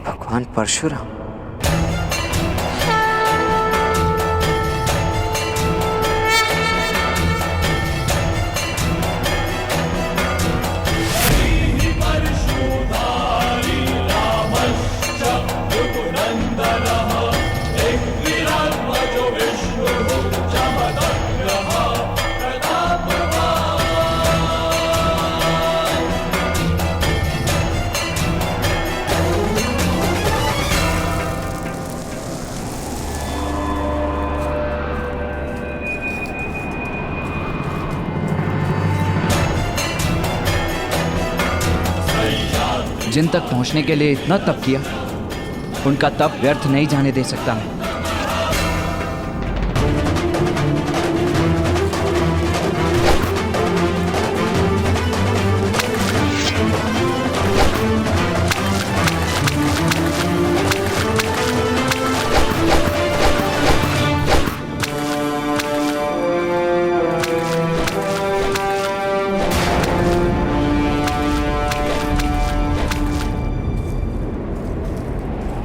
भगवान परशुराम। जिन तक पहुंचने के लिए इतना तप किया, उनका तप व्यर्थ नहीं जाने दे सकता मैं।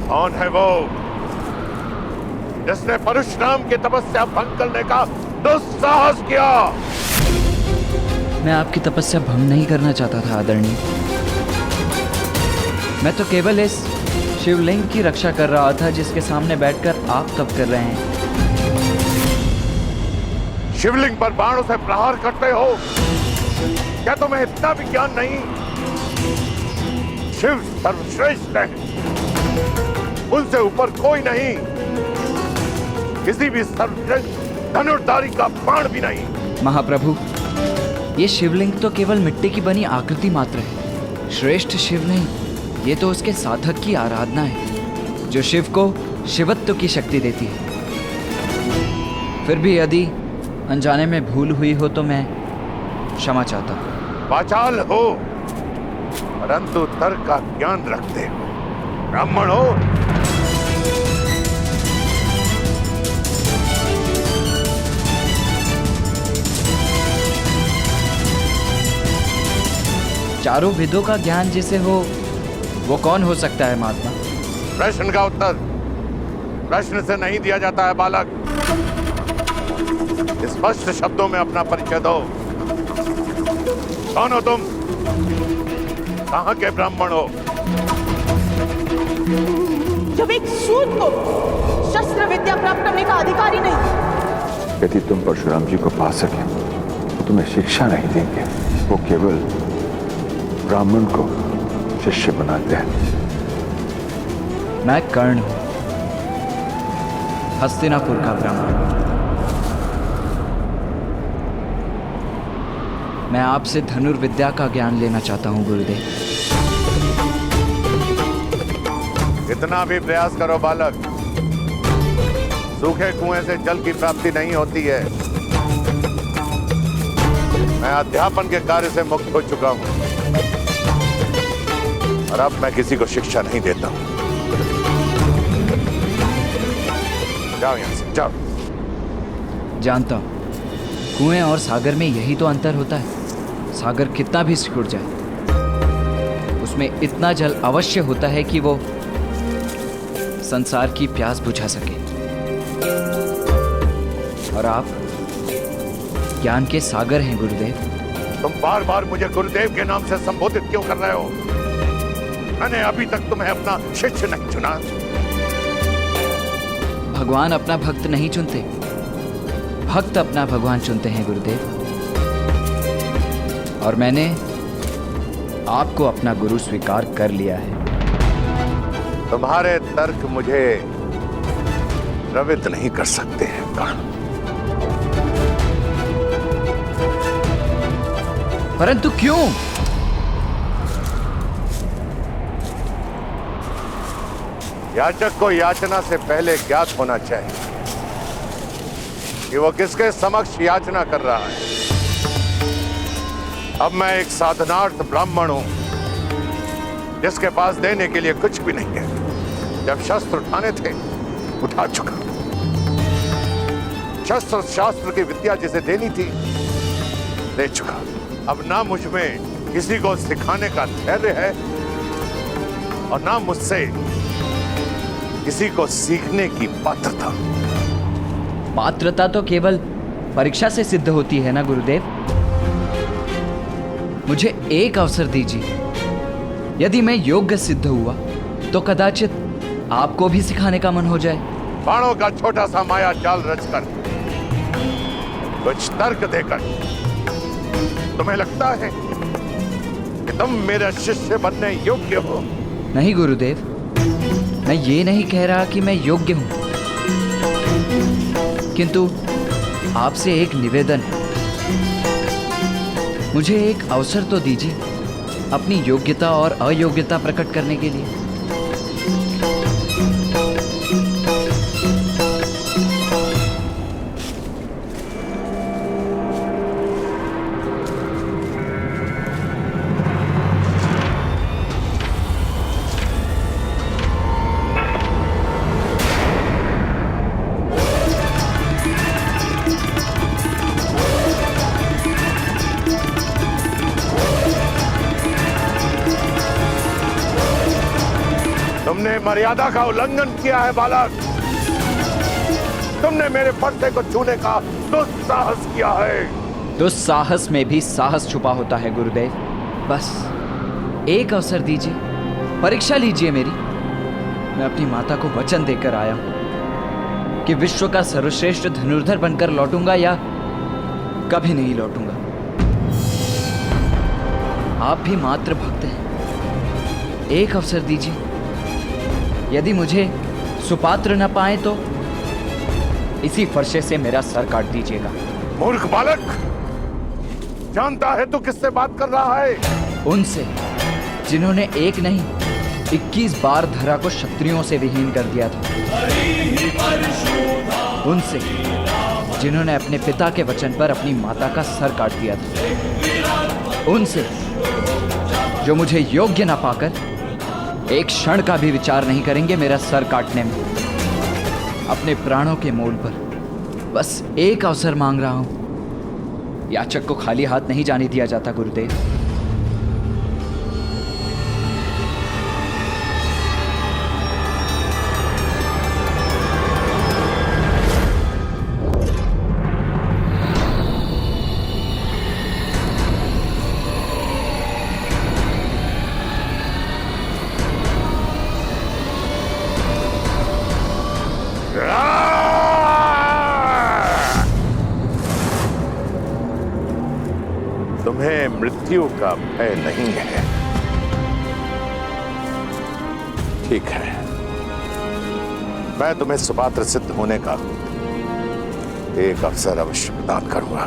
कौन है वो जिसने परशुराम की तपस्या भंग करने का दुस्साहस किया? मैं आपकी तपस्या भंग नहीं करना चाहता था आदरणीय। मैं तो केवल इस शिवलिंग की रक्षा कर रहा था जिसके सामने बैठकर आप तप कर रहे हैं। शिवलिंग पर बाणों से प्रहार करते हो? क्या तुम्हें इतना भी ज्ञान नहीं? शिव सर्वश्रेष्ठ है, उनसे ऊपर कोई नहीं। किसी भी सर्वश्रेष्ठ धनुर्धारी का बाण भी नहीं। महाप्रभु, ये शिवलिंग तो केवल मिट्टी की बनी आकृति मात्र है। श्रेष्ठ शिव नहीं, ये तो उसके साधक की आराधना है जो शिव को शिवत्व की शक्ति देती है। फिर भी यदि अनजाने में भूल हुई हो तो मैं क्षमा चाहता हूँ। वाचाल हो परंतु तर्क का ज्ञान रखते हो। ब्राह्मण हो। चारों वेदों का ज्ञान जिसे हो वो कौन हो सकता है महात्मा? प्रश्न का उत्तर प्रश्न से नहीं दिया जाता है बालक। स्पष्ट शब्दों में अपना परिचय दो। कौन हो तुम? कहां के ब्राह्मण हो? जब एक सूत को शस्त्र विद्या प्राप्त करने का अधिकारी नहीं। यदि तुम परशुराम जी को पा सके तो तुम्हें शिक्षा नहीं देंगे, वो केवल ब्राह्मण को शिष्य बनाते हैं। मैं कर्ण हूं, हस्तिनापुर का ब्राह्मण। मैं आपसे धनुर्विद्या का ज्ञान लेना चाहता हूं गुरुदेव। इतना भी प्रयास करो बालक, सूखे कुएं से जल की प्राप्ति नहीं होती है। मैं अध्यापन के कार्य से मुक्त हो चुका हूं और अब मैं किसी को शिक्षा नहीं देता हूं। जाओ यहां से, जाओ। जानता हूं, कुएं और सागर में यही तो अंतर होता है। सागर कितना भी सिकुड़ जाए, उसमें इतना जल अवश्य होता है कि वो संसार की प्यास बुझा सके। और आप ज्ञान के सागर हैं गुरुदेव। तुम बार बार मुझे गुरुदेव के नाम से संबोधित क्यों कर रहे हो? मैंने अभी तक तुम्हें अपना शिष्य नहीं चुना। भगवान अपना भक्त नहीं चुनते, भक्त अपना भगवान चुनते हैं गुरुदेव। और मैंने आपको अपना गुरु स्वीकार कर लिया है। तुम्हारे तर्क मुझे प्रवृत्त नहीं कर सकते हैं कर्ण। परंतु क्यों? याचक को याचना से पहले ज्ञात होना चाहिए कि वो किसके समक्ष याचना कर रहा है। अब मैं एक साधनार्थ ब्राह्मण हूं जिसके पास देने के लिए कुछ भी नहीं है। जब शस्त्र उठाने थे उठा चुका। शस्त्र शास्त्र की विद्या जिसे देनी थी दे चुका। अब ना मुझ में किसी को सिखाने का धैर्य है और ना मुझसे किसी को सीखने की पात्रता। पात्रता तो केवल परीक्षा से सिद्ध होती है ना गुरुदेव। मुझे एक अवसर दीजिए। यदि मैं योग्य सिद्ध हुआ तो कदाचित आपको भी सिखाने का मन हो जाए। बाणों का छोटा सा माया जाल रचकर, कुछ तर्क देकर तुम्हें लगता है कि तुम मेरा शिष्य बनने योग्य हो? नहीं गुरुदेव, मैं ये नहीं कह रहा कि मैं योग्य हूं, किंतु आपसे एक निवेदन है। मुझे एक अवसर तो दीजिए अपनी योग्यता और अयोग्यता प्रकट करने के लिए। तुमने मर्यादा का उल्लंघन किया है बालक। तुमने मेरे पर्दे को छूने का दुस्साहस किया है। दुस्साहस में भी साहस छुपा होता है गुरुदेव। बस एक अवसर दीजिए, परीक्षा लीजिए मेरी। मैं अपनी माता को वचन देकर आया हूं कि विश्व का सर्वश्रेष्ठ धनुर्धर बनकर लौटूंगा या कभी नहीं लौटूंगा। आप भी मात्र भक्त हैं। एक अवसर दीजिए। यदि मुझे सुपात्र न पाए तो इसी फरसे से मेरा सर काट दीजिएगा। मूर्ख बालक, जानता है तू किससे बात कर रहा है? उनसे जिन्होंने एक नहीं 21 बार धरा को क्षत्रियों से विहीन कर दिया था। उनसे जिन्होंने अपने पिता के वचन पर अपनी माता का सर काट दिया था। उनसे जो मुझे योग्य न पाकर एक क्षण का भी विचार नहीं करेंगे मेरा सर काटने में। अपने प्राणों के मोल पर बस एक अवसर मांग रहा हूं। याचक को खाली हाथ नहीं जाने दिया जाता गुरुदेव। तुम्हें मृत्यु का भय नहीं है। ठीक है, मैं तुम्हें सुपात्र सिद्ध होने का एक अवसर अवश्य प्रदान करूंगा।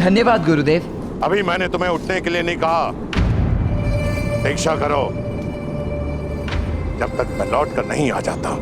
धन्यवाद गुरुदेव। अभी मैंने तुम्हें उठने के लिए नहीं कहा। दीक्षा करो जब तक मैं लौट कर नहीं आ जाता।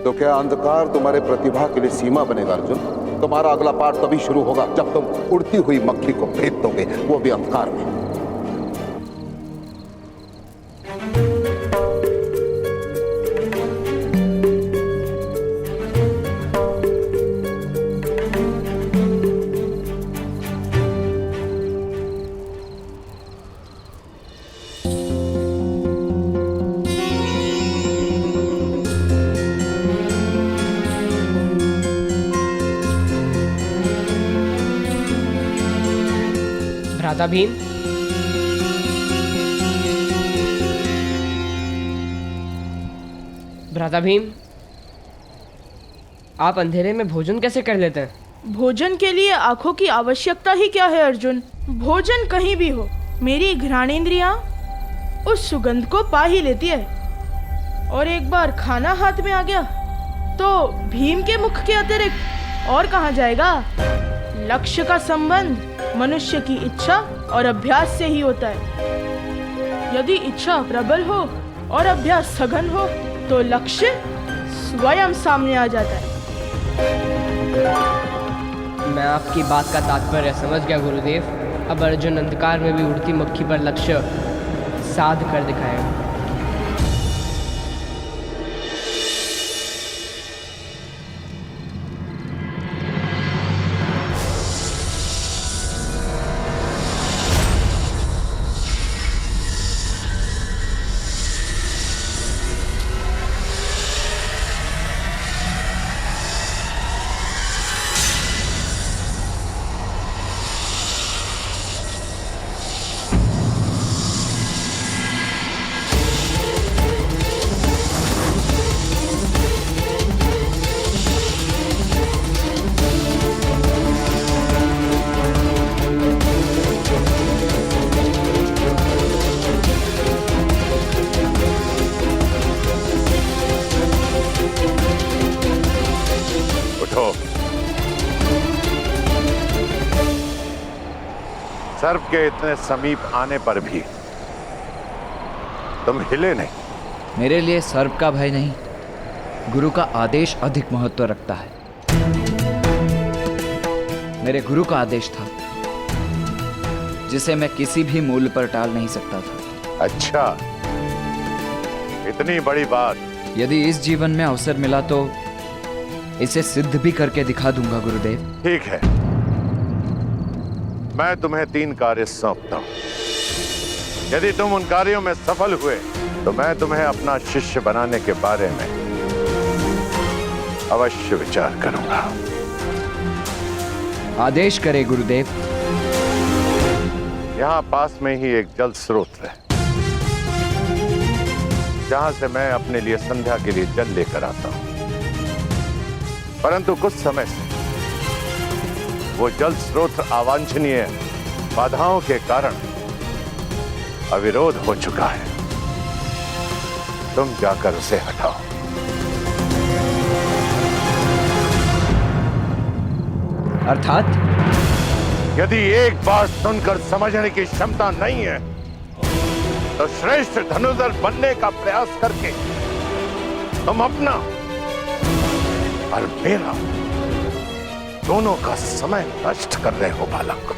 तो क्या अंधकार तुम्हारे प्रतिभा के लिए सीमा बनेगा अर्जुन? तुम्हारा अगला पाठ तभी शुरू होगा जब तुम उड़ती हुई मक्खी को भेद दोगे, वो भी अंधकार में। भ्राता भीम, भ्राता भीम, आप अंधेरे में भोजन कैसे कर लेते हैं? भोजन के लिए आंखों की आवश्यकता ही क्या है अर्जुन? भोजन कहीं भी हो, मेरी घ्राणेंद्रियां उस सुगंध को पा ही लेती है। और एक बार खाना हाथ में आ गया तो भीम के मुख के अतिरिक्त और कहाँ जाएगा? लक्ष्य का संबंध मनुष्य की इच्छा और अभ्यास से ही होता है। यदि इच्छा प्रबल हो और अभ्यास सघन हो तो लक्ष्य स्वयं सामने आ जाता है। मैं आपकी बात का तात्पर्य समझ गया गुरुदेव। अब अर्जुन अंधकार में भी उड़ती मक्खी पर लक्ष्य साध कर दिखाएगा। उठो। सर्प के इतने समीप आने पर भी तुम हिले नहीं। मेरे लिए सर्प का भय नहीं, गुरु का आदेश अधिक महत्व रखता है। मेरे गुरु का आदेश था जिसे मैं किसी भी मूल्य पर टाल नहीं सकता था। अच्छा, इतनी बड़ी बात। यदि इस जीवन में अवसर मिला तो इसे सिद्ध भी करके दिखा दूंगा गुरुदेव। ठीक है, मैं तुम्हें 3 कार्य सौंपता हूं। यदि तुम उन कार्यों में सफल हुए तो मैं तुम्हें अपना शिष्य बनाने के बारे में अवश्य विचार करूंगा। आदेश करे गुरुदेव। यहां पास में ही एक जल स्रोत है जहां से मैं अपने लिए संध्या के लिए जल लेकर आता हूं, परंतु कुछ समय से वो जल स्रोत अवांछनीय बाधाओं के कारण अविरोध हो चुका है। तुम जाकर उसे हटाओ। अर्थात यदि एक बात सुनकर समझने की क्षमता नहीं है तो श्रेष्ठ धनुर्धर बनने का प्रयास करके तुम अपना और मेरा दोनों का समय नष्ट कर रहे हो बालक।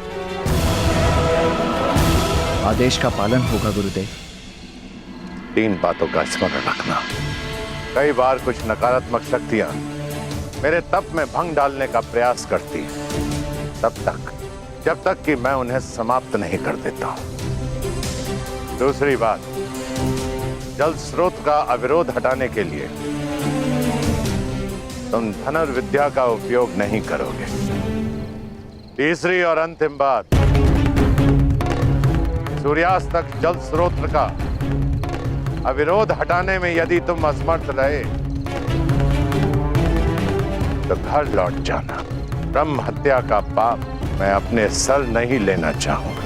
आदेश का पालन होगा गुरुदेव। 3 बातों का स्मरण रखना। कई बार कुछ नकारात्मक शक्तियां मेरे तप में भंग डालने का प्रयास करती हैं, तब तक जब तक कि मैं उन्हें समाप्त नहीं कर देता। दूसरी बात, जल स्रोत का अविरोध हटाने के लिए तुम धनुर्विद्या का उपयोग नहीं करोगे। तीसरी और अंतिम बात, सूर्यास्त तक जल स्रोत का अविरोध हटाने में यदि तुम असमर्थ रहे तो घर लौट जाना। ब्रह्म हत्या का पाप मैं अपने सर नहीं लेना चाहूंगा।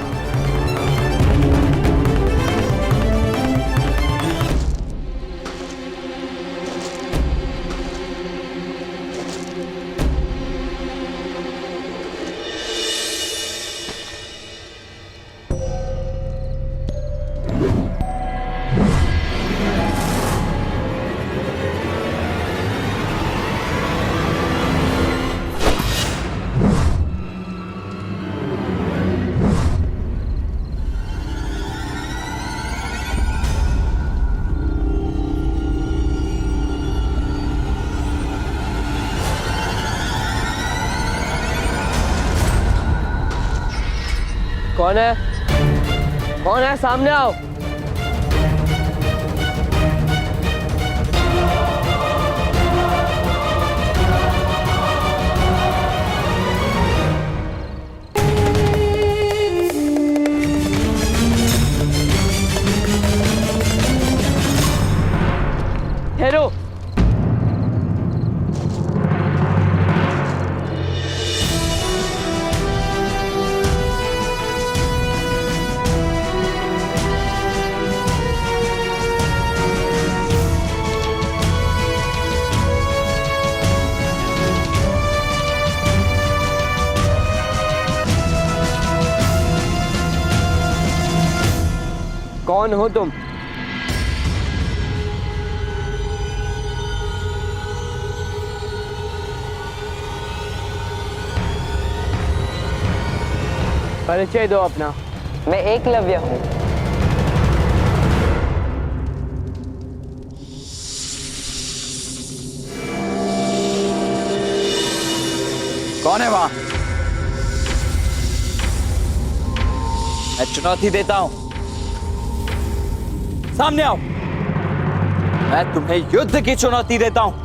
कौन है? कौन है? सामने आओ। ठहरो। कौन हो तुम? परिचय दो अपना। मैं एकलव्य हूँ। कौन है वहां? मैं चुनौती देता हूं, सामने आओ। मैं तुम्हें युद्ध की चुनौती देता हूं।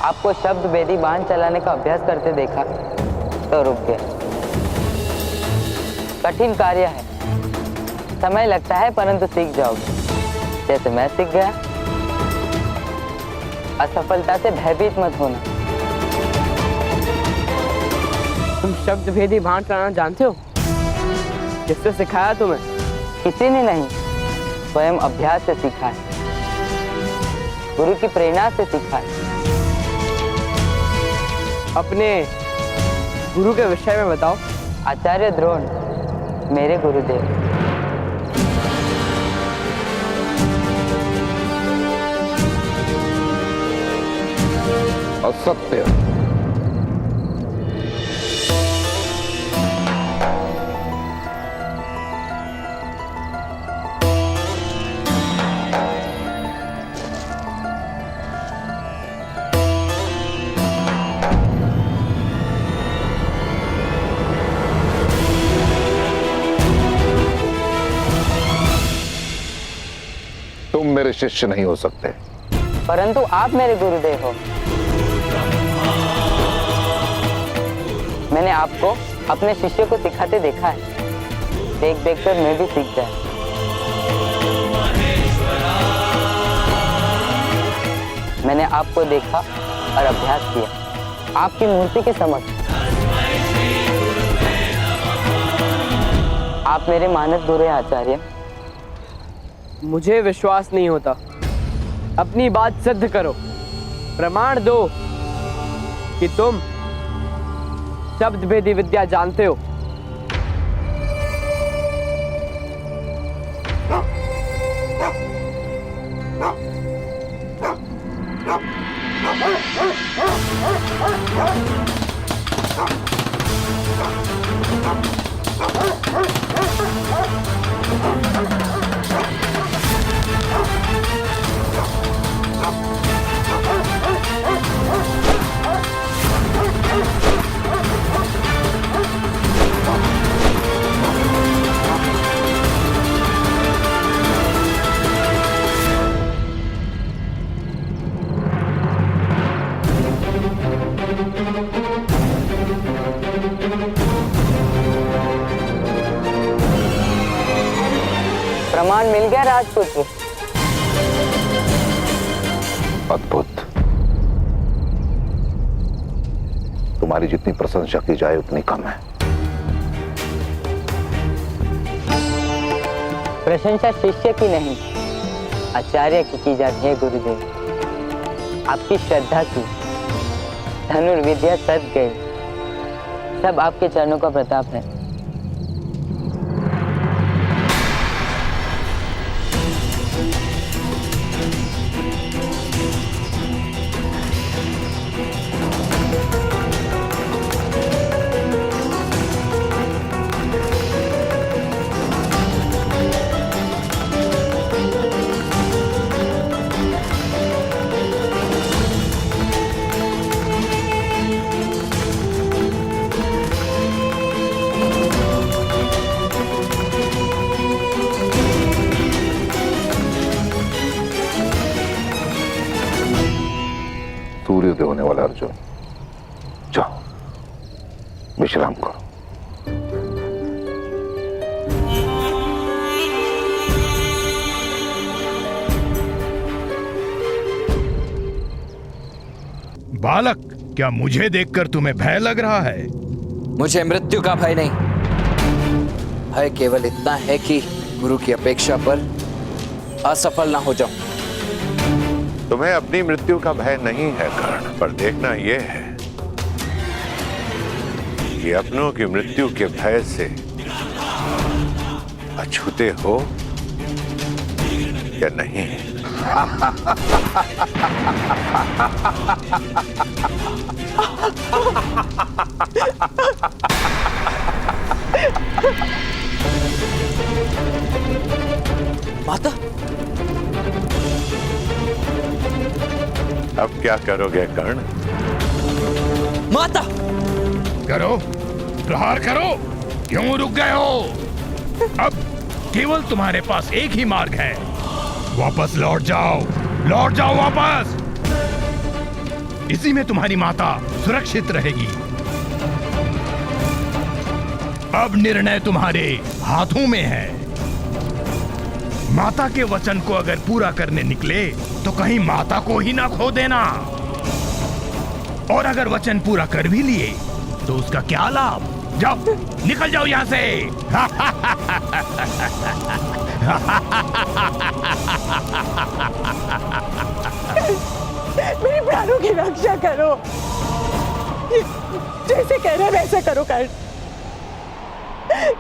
आपको शब्द भेदी बाण चलाने का अभ्यास करते देखा तो रुक गया। कठिन कार्य है, समय लगता है, परंतु सीख जाओगे, जैसे मैं सीख गया। असफलता से भयभीत मत होना। तुम शब्द भेदी बाण चलाना जानते हो? किससे सिखाया तुम्हें? किसी ने नहीं, स्वयं अभ्यास से सीखा है, गुरु की प्रेरणा से सीखा है। अपने गुरु के विषय में बताओ। आचार्य द्रोण मेरे गुरुदेव। असत्य। तुम मेरे शिष्य नहीं हो सकते। परंतु आप मेरे गुरुदेव हो। मैंने आपको अपने शिष्य को सिखाते देखा है, देख देख कर मैं भी सीख गया। मैंने आपको देखा और अभ्यास किया, आपकी मूर्ति के समक्ष। आप मेरे मानस गुरु हैं आचार्य। मुझे विश्वास नहीं होता। अपनी बात सिद्ध करो, प्रमाण दो कि तुम शब्द भेदी विद्या जानते हो। प्रमाण मिल गया राजपुत्र। अद्भुत। तुम्हारी जितनी प्रशंसा की जाए उतनी कम है। प्रशंसा शिष्य की नहीं, आचार्य की जाती है गुरुदेव। आपकी श्रद्धा की धनुर्विद्या सद गई, सब आपके चरणों का प्रताप है। सूर्योदय होने वाला अर्जुन, जाओ विश्राम करो। बालक, क्या मुझे देखकर तुम्हें भय लग रहा है? मुझे मृत्यु का भय नहीं, भय केवल इतना है कि गुरु की अपेक्षा पर असफल ना हो जाऊं। तुम्हें अपनी मृत्यु का भय नहीं है कर्ण, पर देखना यह है कि अपनों की मृत्यु के भय से अछूते हो या नहीं? माता, अब क्या करोगे कर्ण? माता! करो, प्रहार करो। क्यों रुक गए हो? अब केवल तुम्हारे पास एक ही मार्ग है। वापस लौट जाओ वापस। इसी में तुम्हारी माता सुरक्षित रहेगी। अब निर्णय तुम्हारे हाथों में है। माता के वचन को अगर पूरा करने निकले तो कहीं माता को ही ना खो देना, और अगर वचन पूरा कर भी लिए तो उसका क्या लाभ? जाओ, निकल जाओ यहां से। मेरे प्राणों की रक्षा करो। जैसे कह रहे वैसे करो कर्ण।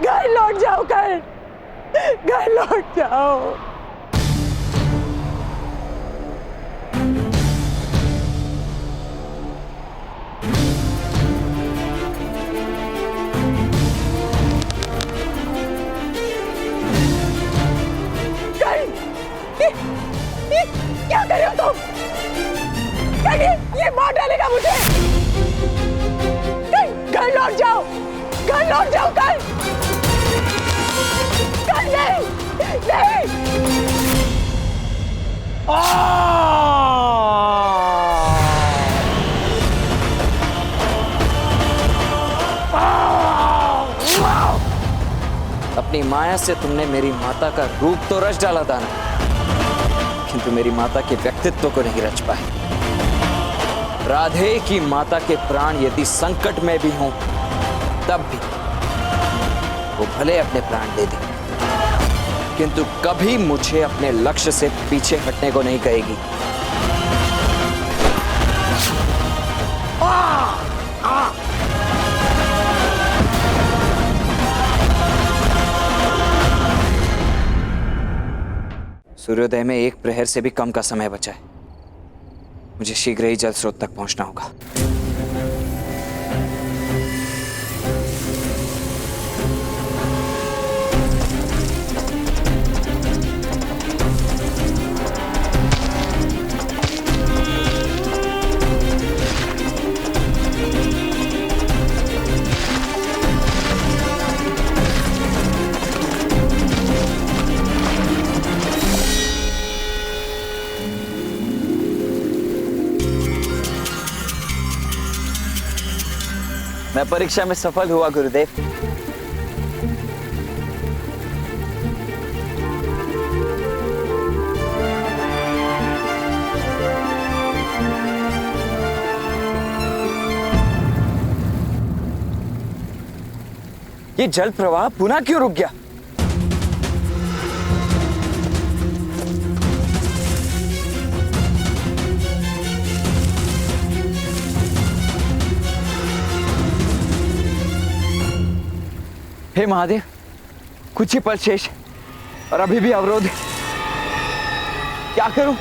घर लौट जाओ कर्ण, घर लौट जाओ। क्या कर रहे हो तुम? ये मार डालेगा मुझे। घर लौट जाओ, घर लौट जाओ कर। नहीं, नहीं। अपनी माया से तुमने मेरी माता का रूप तो रच डाला था ना, किंतु मेरी माता के व्यक्तित्व को नहीं रच पाए। राधे की माता के प्राण यदि संकट में भी हों तब भी वो भले अपने प्राण दे दे, किंतु कभी मुझे अपने लक्ष्य से पीछे हटने को नहीं कहेगी। सूर्योदय में एक प्रहर से भी कम का समय बचा है। मुझे शीघ्र ही जल स्रोत तक पहुंचना होगा। मैं परीक्षा में सफल हुआ गुरुदेव। ये जल प्रवाह पुनः क्यों रुक गया? हे महादेव, कुछ ही पल शेष है और अभी भी अवरोध है। क्या करूं?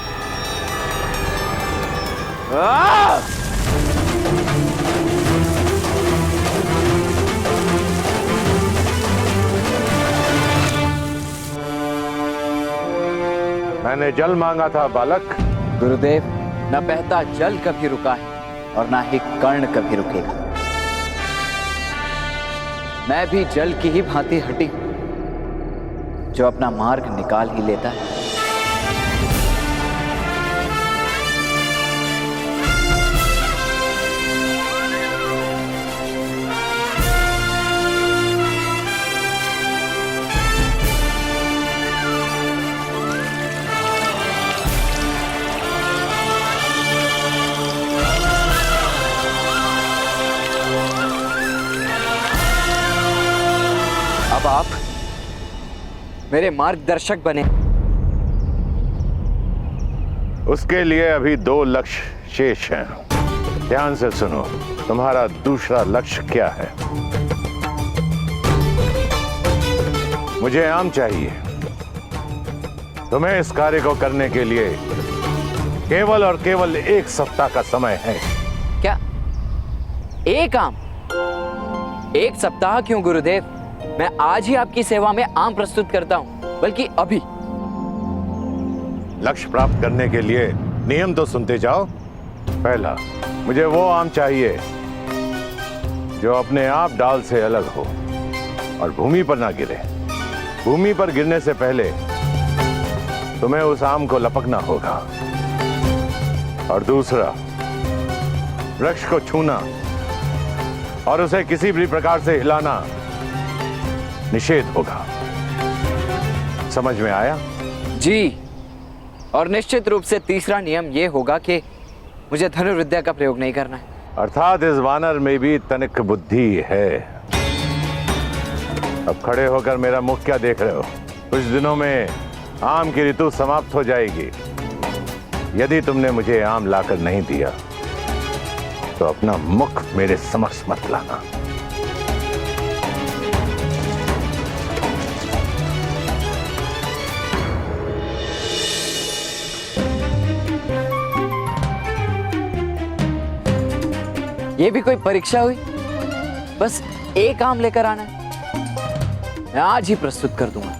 मैंने जल मांगा था बालक। गुरुदेव, न बहता जल कभी रुका है और ना ही कर्ण कभी रुकेगा। मैं भी जल की ही भांति हटी जो अपना मार्ग निकाल ही लेता है। अब आप मेरे मार्गदर्शक बने। उसके लिए अभी 2 लक्ष्य शेष हैं। ध्यान से सुनो, तुम्हारा दूसरा लक्ष्य क्या है? मुझे आम चाहिए। तुम्हें इस कार्य को करने के लिए केवल और केवल 1 सप्ताह का समय है। क्या एक आम? 1 सप्ताह क्यों गुरुदेव? मैं आज ही आपकी सेवा में आम प्रस्तुत करता हूं, बल्कि अभी। लक्ष्य प्राप्त करने के लिए नियम तो सुनते जाओ। पहला, मुझे वो आम चाहिए जो अपने आप डाल से अलग हो और भूमि पर ना गिरे। भूमि पर गिरने से पहले तुम्हें उस आम को लपकना होगा। और दूसरा, वृक्ष को छूना और उसे किसी भी प्रकार से हिलाना निषेध होगा। समझ में आया? जी, और निश्चित रूप से तीसरा नियम यह होगा कि मुझे धनुर्विद्या का प्रयोग नहीं करना है। अर्थात इस वानर में भी तनिक बुद्धि है। अब खड़े होकर मेरा मुख क्या देख रहे हो? कुछ दिनों में आम की ऋतु समाप्त हो जाएगी। यदि तुमने मुझे आम लाकर नहीं दिया तो अपना मुख मेरे समक्ष मत लाना। ये भी कोई परीक्षा हुई? बस 1 आम लेकर आना है। मैं आज ही प्रस्तुत कर दूंगा।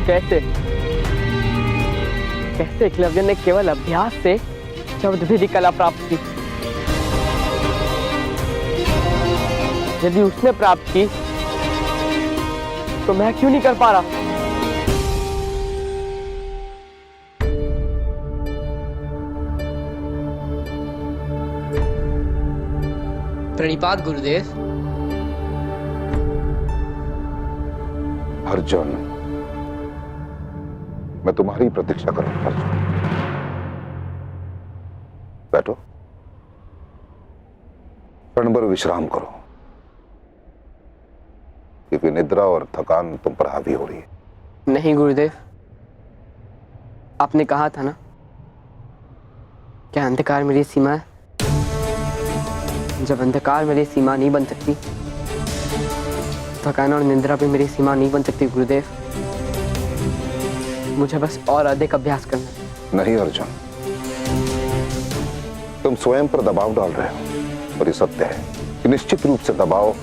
कैसे कैसे एकलव्य ने केवल अभ्यास से शब्द भेदी कला प्राप्त की? यदि उसने प्राप्त की तो मैं क्यों नहीं कर पा रहा? प्रणिपात गुरुदेव। अर्जुन, मैं तुम्हारी प्रतीक्षा करूंगा। अर्जुन, बैठो, क्षण भर विश्राम करो, क्योंकि निद्रा और थकान तुम पर हावी हो रही है। नहीं गुरुदेव, आपने कहा था ना, क्या अंधकार मेरी सीमा है? जब अंधकार मेरी सीमा नहीं बन सकती, थकान और निद्रा भी मेरी सीमा नहीं बन सकती गुरुदेव। मुझे बस और अधिक अभ्यास करना है। नहीं अर्जुन, तुम स्वयं पर दबाव डाल रहे हो। और ये सत्य है कि निश्चित रूप से दबाव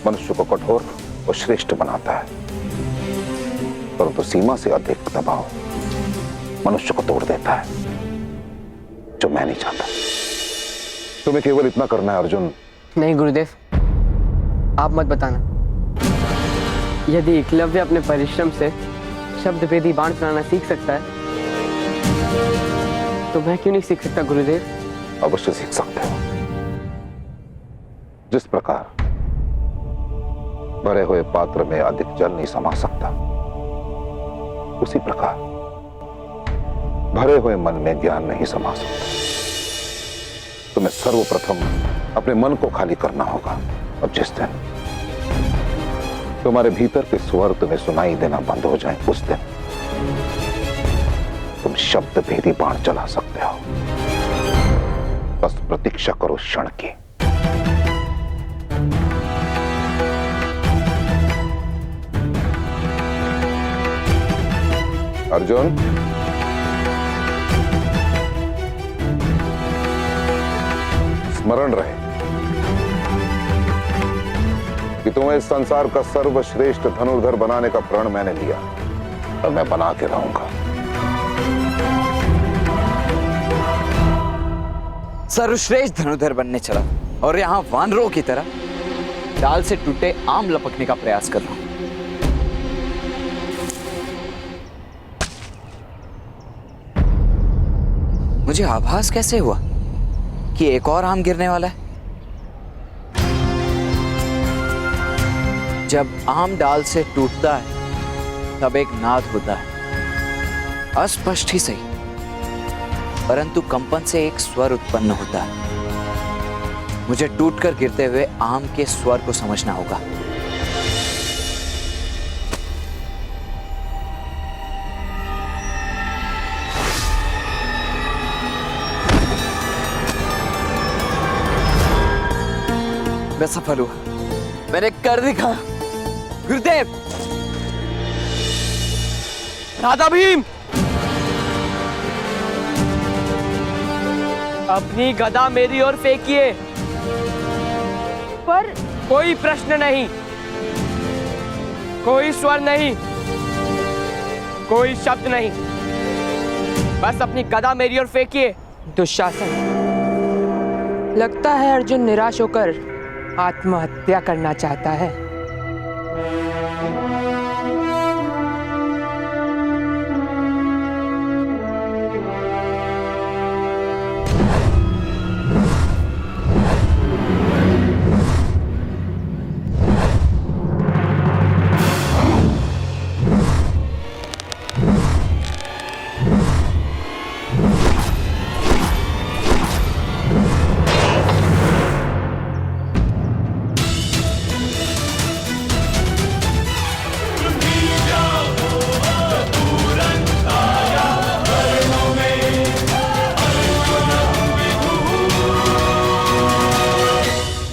मनुष्य को कठोर और श्रेष्ठ बनाता है, परंतु सीमा से अधिक दबाव मनुष्य को तोड़ देता है, जो मैं नहीं चाहता। तुम्हें केवल इतना करना है अर्जुन। नहीं गुरुदेव, आप मत बताना। यदि एकलव्य अपने परिश्रम से शब्द भेदी बाण चलाना सीख सकता है, तो मैं क्यों नहीं सीख सकता गुरुदेव? अवश्य सीख सकते हो। जिस प्रकार भरे हुए पात्र में अधिक जल नहीं समा सकता, उसी प्रकार भरे हुए मन में ज्ञान नहीं समा सकता। तुम्हें सर्वप्रथम अपने मन को खाली करना होगा। और जिस दिन तुम्हारे भीतर के स्वर तुम्हें सुनाई देना बंद हो जाए, उस दिन तुम शब्द भेदी बाण चला सकते हो। बस प्रतीक्षा करो क्षण की। अर्जुन, स्मरण रहे कि तुम्हें इस संसार का सर्वश्रेष्ठ धनुर्धर बनाने का प्रण मैंने लिया और मैं बना के रहूंगा। सर्वश्रेष्ठ धनुर्धर बनने चला और यहाँ वानरों की तरह डाल से टूटे आम लपकने का प्रयास कर रहा हूं। मुझे आभास कैसे हुआ कि एक और आम गिरने वाला है? जब आम डाल से टूटता है तब एक नाद होता है, अस्पष्ट ही सही, परंतु कंपन से एक स्वर उत्पन्न होता है। मुझे टूटकर गिरते हुए आम के स्वर को समझना होगा। मैं सफल हुआ, मैंने कर दिखाया। गुरुदेव! राधा भीम, अपनी गदा मेरी ओर फेंकिए। पर कोई प्रश्न नहीं, कोई स्वर नहीं, कोई शब्द नहीं, बस अपनी गदा मेरी ओर फेंकिए। दुशासन, लगता है अर्जुन निराश होकर आत्महत्या करना चाहता है।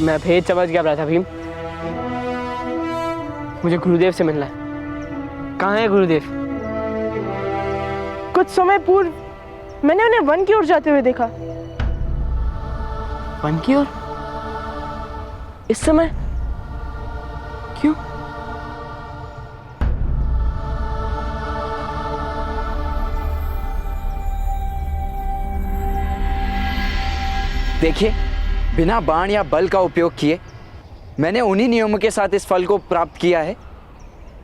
मैं भेद समझ गया राधा भीम। मुझे गुरुदेव से मिलना है। कहाँ है गुरुदेव? कुछ समय पूर्व मैंने उन्हें वन की ओर जाते हुए देखा। वन की ओर? इस समय? क्यों? देखिए, बिना बाण या बल का उपयोग किए मैंने उन्हीं नियमों के साथ इस फल को प्राप्त किया है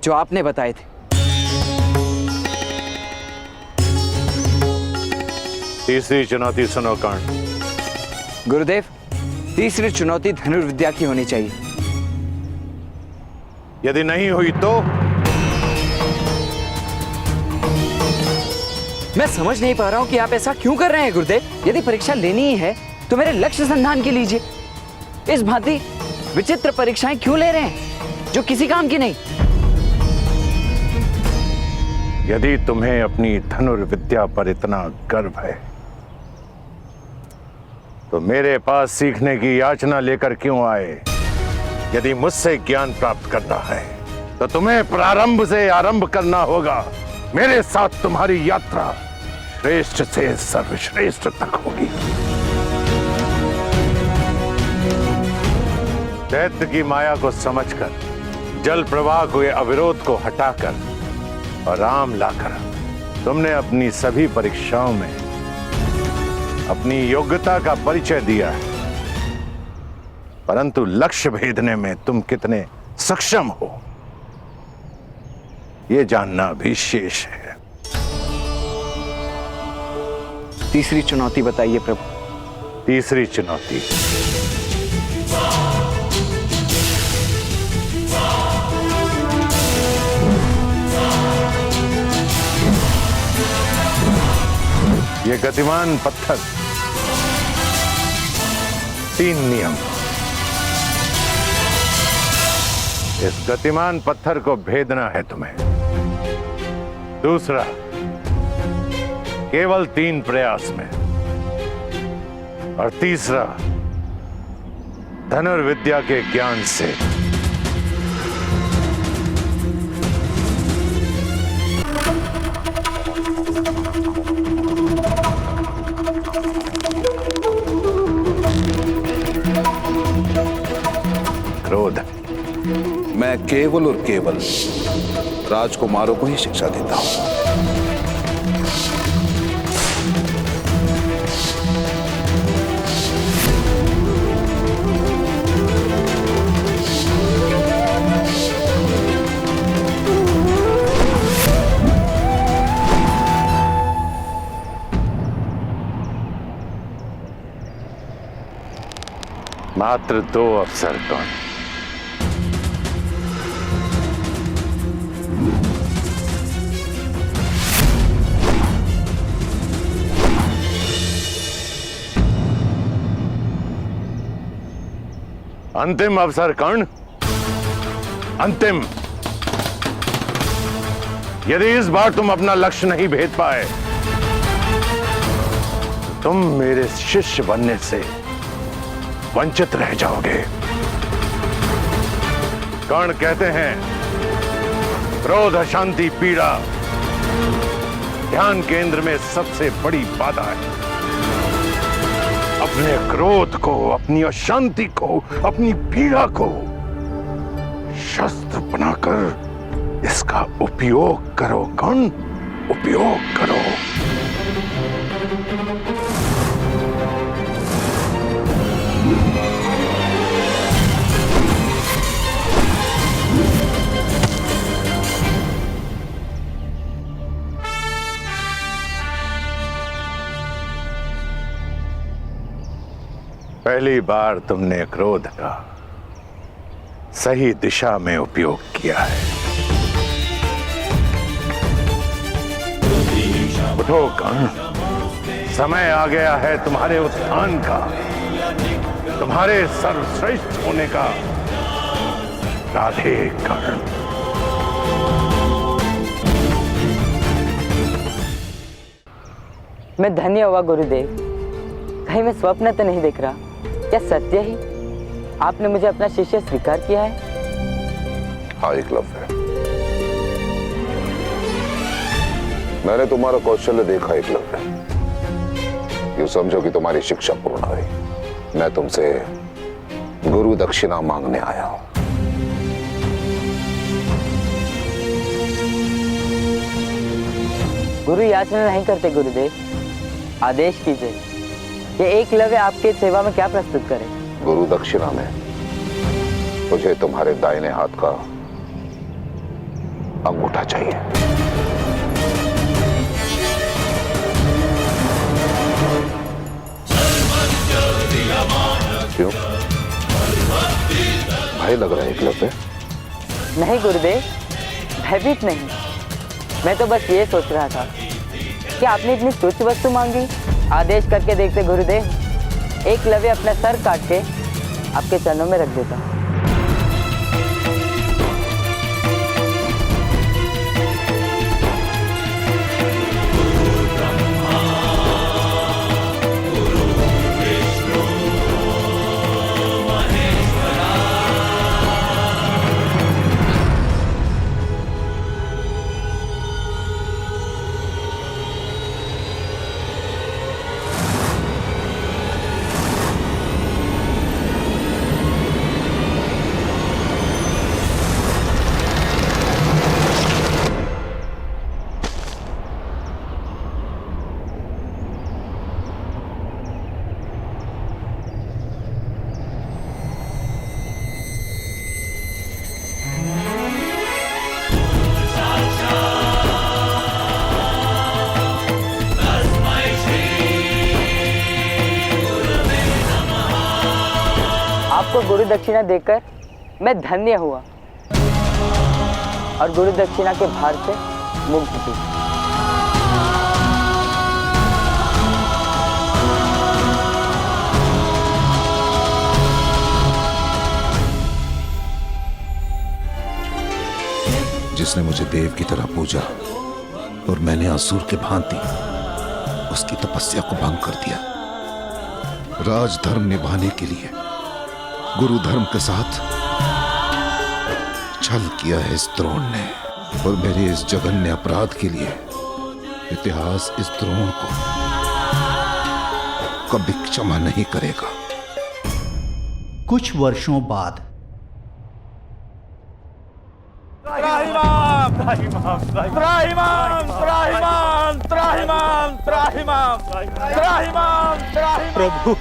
जो आपने बताए थे। तीसरी चुनौती सुनो कर्ण। गुरुदेव, तीसरी चुनौती धनुर्विद्या की होनी चाहिए। यदि नहीं हुई तो? मैं समझ नहीं पा रहा हूं कि आप ऐसा क्यों कर रहे हैं गुरुदेव। यदि परीक्षा लेनी ही है तो मेरे लक्ष्य संधान की लीजिए। इस भांति विचित्र परीक्षाएं क्यों ले रहे हैं जो किसी काम की नहीं? यदि तुम्हें अपनी धनुर्विद्या पर इतना गर्व है तो मेरे पास सीखने की याचना लेकर क्यों आए? यदि मुझसे ज्ञान प्राप्त करना है तो तुम्हें प्रारंभ से आरंभ करना होगा। मेरे साथ तुम्हारी यात्रा श्रेष्ठ से सर्वश्रेष्ठ तक होगी। दैत्य की माया को समझकर, जल प्रवाह के अविरोध को हटाकर और राम लाकर तुमने अपनी सभी परीक्षाओं में अपनी योग्यता का परिचय दिया है, परंतु लक्ष्य भेदने में तुम कितने सक्षम हो यह जानना भी शेष है। तीसरी चुनौती बताइए प्रभु। तीसरी चुनौती, ये गतिमान पत्थर, 3 नियम। इस गतिमान पत्थर को भेदना है तुम्हें। दूसरा, केवल 3 प्रयास में। और तीसरा, धनुर्विद्या के ज्ञान से। क्रोध, मैं केवल और केवल राजकुमारों को ही शिक्षा देता हूं। मात्र 2 अफसर कौन? अंतिम अवसर कर्ण, अंतिम। यदि इस बार तुम अपना लक्ष्य नहीं भेद पाए, तुम मेरे शिष्य बनने से वंचित रह जाओगे। कर्ण कहते हैं, क्रोध, अशांति, पीड़ा ध्यान केंद्र में सबसे बड़ी बाधा है। अपने क्रोध को, अपनी अशांति को, अपनी पीड़ा को शस्त्र बनाकर इसका उपयोग करो कर्ण, उपयोग करो। पहली बार तुमने क्रोध का सही दिशा में उपयोग किया है। उठो कर्ण, समय आ गया है तुम्हारे उत्थान का, तुम्हारे सर्वश्रेष्ठ होने का। राधे कर्ण। मैं धन्य हुआ गुरुदेव। कहीं मैं स्वप्न तो नहीं देख रहा, क्या सत्य ही आपने मुझे अपना शिष्य स्वीकार किया है? हाँ एकलव्य, मैंने तुम्हारा कौशल्य देखा एकलव्य। यूं समझो कि तुम्हारी शिक्षा पूर्ण हुई। मैं तुमसे गुरु दक्षिणा मांगने आया हूं। गुरु याचना नहीं करते गुरुदेव, आदेश कीजिए। ये एकलव्य आपके सेवा में क्या प्रस्तुत करे? गुरु दक्षिणा में मुझे तुम्हारे दाहिने हाथ का अंगूठा चाहिए। क्यों? भय लग रहा है एकलव्य? नहीं गुरुदेव, भयभीत नहीं। मैं तो बस ये सोच रहा था कि आपने इतनी तुच्छ वस्तु मांगी। आदेश करके देखते गुरुदेव, एकलव्य अपना सर काट के आपके चरणों में रख देता। आपको गुरु दक्षिणा देकर मैं धन्य हुआ और गुरु दक्षिणा के भार से मुक्त थी। जिसने मुझे देव की तरह पूजा और मैंने असुर के भांति उसकी तपस्या को भंग कर दिया। राजधर्म निभाने के लिए गुरु धर्म के साथ छल किया है इस द्रोण ने, और मेरे इस जघन्य अपराध के लिए इतिहास इस द्रोण को कभी क्षमा नहीं करेगा। कुछ वर्षों बाद त्राहिमाम त्राहिमाम त्राहिमाम त्राहिमाम त्राहिमाम त्राहिमाम त्राहिमाम त्राहिमाम। प्रभु,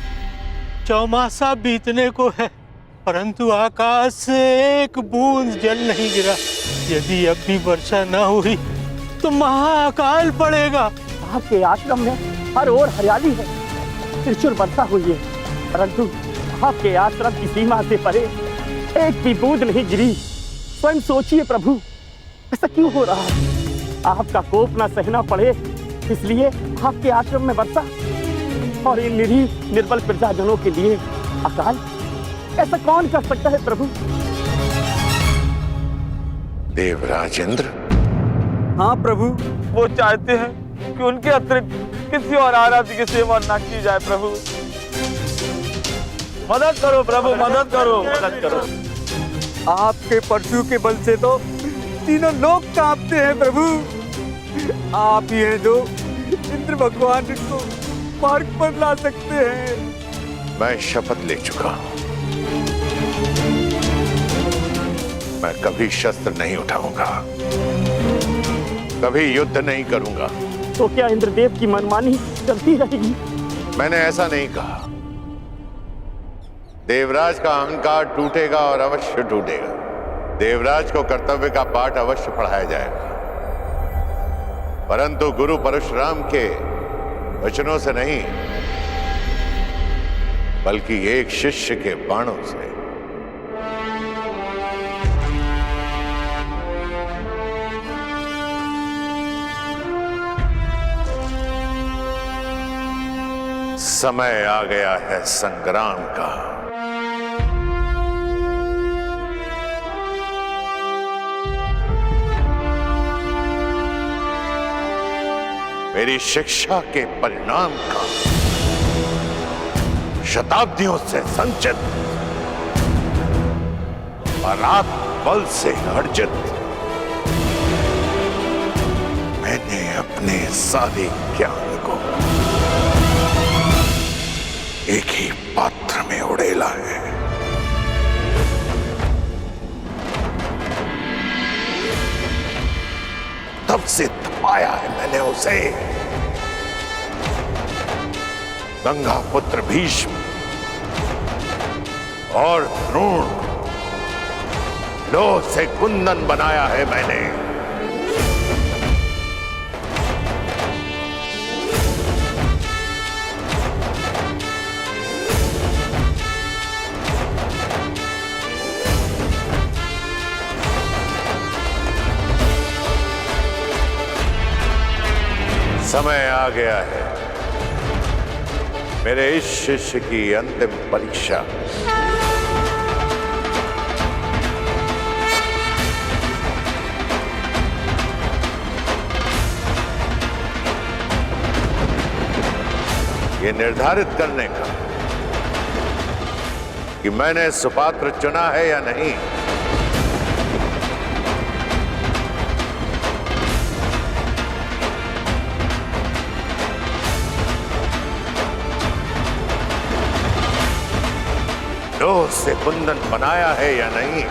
चौमासा बीतने को है, परंतु आकाश से एक बूंद जल नहीं गिरा। यदि अब भी वर्षा न हुई तो महाअकाल पड़ेगा। आपके आश्रम में हर ओर हरियाली है, त्रिशूल वर्षा हुई है, परंतु आपके आश्रम की सीमा से परे एक भी बूंद नहीं गिरी। स्वयं सोचिए प्रभु, ऐसा क्यों हो रहा है? आपका कोप न सहना पड़े, इसलिए आपके आश्रम में वर्षा, और इन निरीह निर्बल प्रजाजनों के लिए अकाल। ऐसा कौन कर सकता है प्रभु? देवराज इंद्र। हाँ प्रभु, वो चाहते हैं कि उनके अतिरिक्त किसी और आराध्य की सेवा न की जाए। प्रभु मदद करो, प्रभु मदद करो, मदद करो। आपके परशु के बल से तो तीनों लोग कांपते हैं प्रभु। आप ही हैं जो इंद्र भगवान को मार्ग पर ला सकते हैं। मैं शपथ ले चुका हूं, मैं कभी शस्त्र नहीं उठाऊंगा, कभी युद्ध नहीं करूंगा। तो क्या इंद्रदेव की मनमानी चलती रहेगी? मैंने ऐसा नहीं कहा। देवराज का अहंकार टूटेगा और अवश्य टूटेगा। देवराज को कर्तव्य का पाठ अवश्य पढ़ाया जाएगा, परंतु गुरु परशुराम के वचनों से नहीं, बल्कि एक शिष्य के बाणों से। समय आ गया है संग्राम का। मेरी शिक्षा के परिणाम का, शताब्दियों से संचित पराक्रम बल से अर्जित, मैंने अपने सारे ज्ञान को एक ही पात्र में उड़ेला है। तब से तपाया है मैंने उसे। गंगा पुत्र भीष्म और द्रोण, लोह से कुंदन बनाया है मैंने। समय आ गया है मेरे इस शिष्य की अंतिम परीक्षा। ये निर्धारित करने का कि मैंने सुपात्र चुना है या नहीं। लोह से कुंदन बनाया है या नहीं।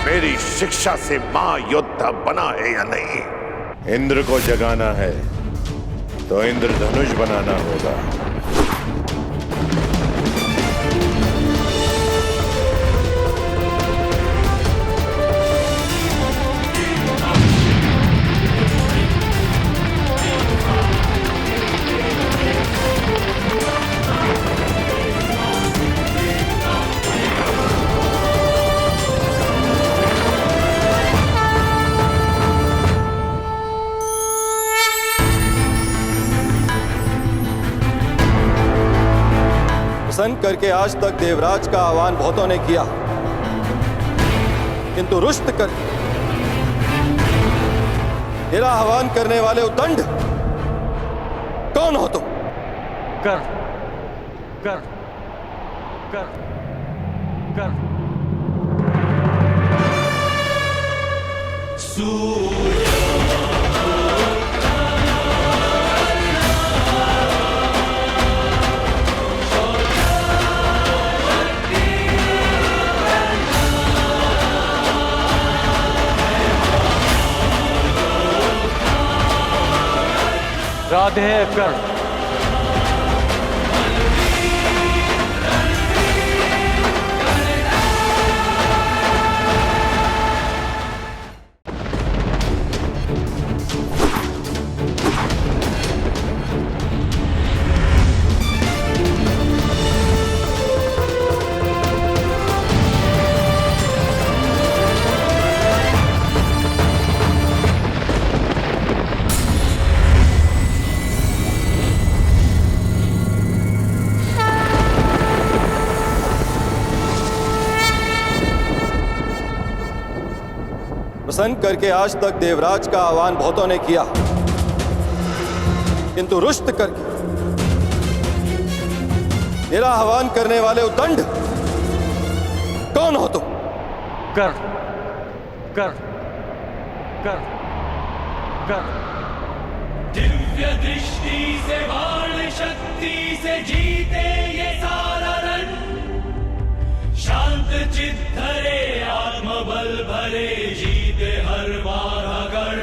मेरी शिक्षा से महायोद्धा बना है या नहीं। इंद्र को जगाना है तो इंद्रधनुष बनाना होगा। प्रसन्न करके आज तक देवराज का आह्वान बहुतों ने किया, किंतु रुष्ट कर तेरा आह्वान करने वाले उद्दंड कौन हो तुम? कर कर कर कर राधे कर्ण। प्रसन्न करके आज तक देवराज का आह्वान बहुतों ने किया, किंतु रुष्ट करके मेरा आह्वान करने वाले उद्दंड कौन हो तुम? कर्ण, कर्ण, कर्ण, कर्ण। दिव्य दृष्टि से बाण शक्ति से जीते ये सारा रण, शांत चित्त धरे आत्मबल भरे जीते हर बार अगर,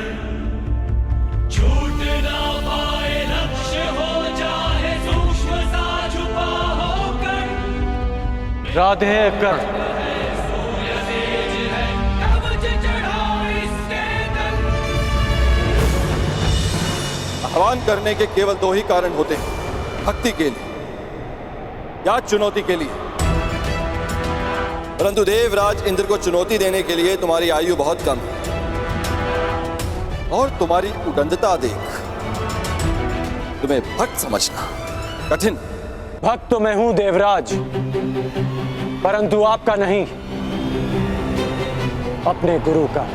छूट ना पाए लक्ष्य हो चाहे सूक्ष्म सा छुपा होकर। राधे कर्ण। आह्वान करने के केवल दो ही कारण होते हैं, भक्ति के लिए या चुनौती के लिए। परंतु देवराज इंद्र को चुनौती देने के लिए तुम्हारी आयु बहुत कम है और तुम्हारी उदंडता देख तुम्हें भक्त समझना कठिन। भक्त तो मैं हूं देवराज, परंतु आपका नहीं, अपने गुरु का।